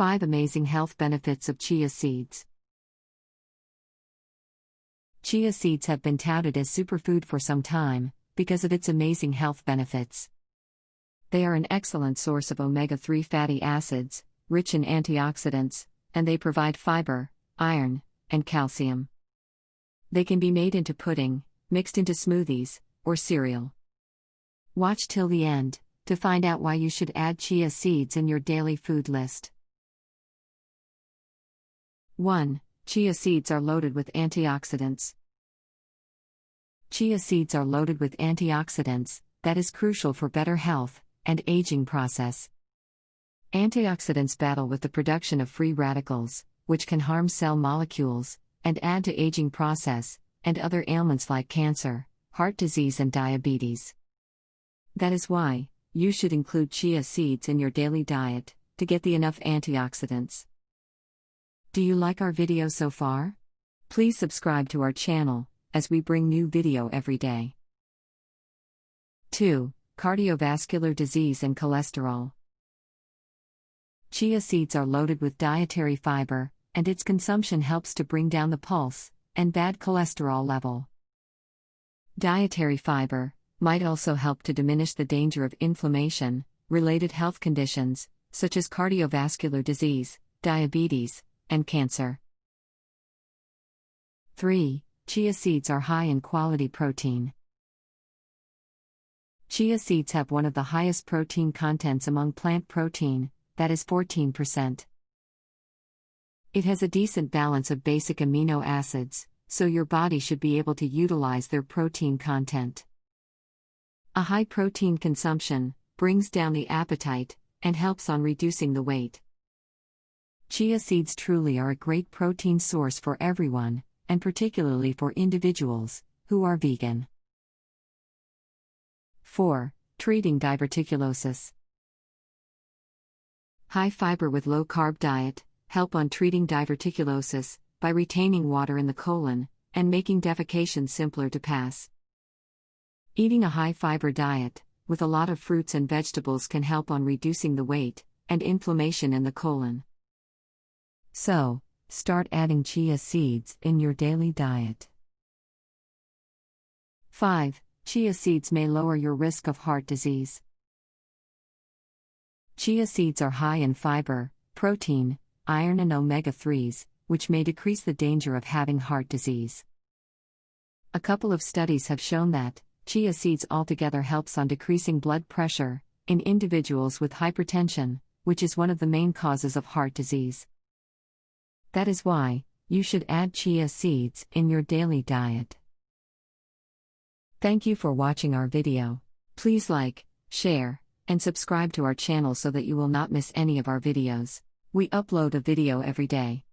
5 Amazing Health Benefits of Chia Seeds. Chia seeds have been touted as superfood for some time, because of its amazing health benefits. They are an excellent source of omega-3 fatty acids, rich in antioxidants, and they provide fiber, iron, and calcium. They can be made into pudding, mixed into smoothies, or cereal. Watch till the end to find out why you should add chia seeds in your daily food list. 1. Chia seeds are loaded with antioxidants. Chia seeds are loaded with antioxidants, that is crucial for better health and aging process. Antioxidants battle with the production of free radicals, which can harm cell molecules and add to aging process and other ailments like cancer, heart disease, and diabetes. That is why you should include chia seeds in your daily diet to get the enough antioxidants. Do you like our video so far? Please subscribe to our channel, as we bring new video every day. 2. Cardiovascular disease and cholesterol. Chia seeds are loaded with dietary fiber, and its consumption helps to bring down the pulse and bad cholesterol level. Dietary fiber might also help to diminish the danger of inflammation-related health conditions, such as cardiovascular disease, diabetes, and cancer. 3. Chia seeds are high in quality protein. Chia seeds have one of the highest protein contents among plant protein, that is 14%. It has a decent balance of basic amino acids, so your body should be able to utilize their protein content. A high protein consumption brings down the appetite and helps on reducing the weight. Chia seeds truly are a great protein source for everyone, and particularly for individuals who are vegan. 4. Treating diverticulosis. High fiber with low carb diet help on treating diverticulosis by retaining water in the colon and making defecation simpler to pass. Eating a high fiber diet with a lot of fruits and vegetables can help on reducing the weight and inflammation in the colon. So, start adding chia seeds in your daily diet. 5. Chia seeds may lower your risk of heart disease. Chia seeds are high in fiber, protein, iron, and omega-3s, which may decrease the danger of having heart disease. A couple of studies have shown that chia seeds altogether helps on decreasing blood pressure in individuals with hypertension, which is one of the main causes of heart disease. That is why you should add chia seeds in your daily diet. Thank you for watching our video. Please like, share, and subscribe to our channel so that you will not miss any of our videos. We upload a video every day.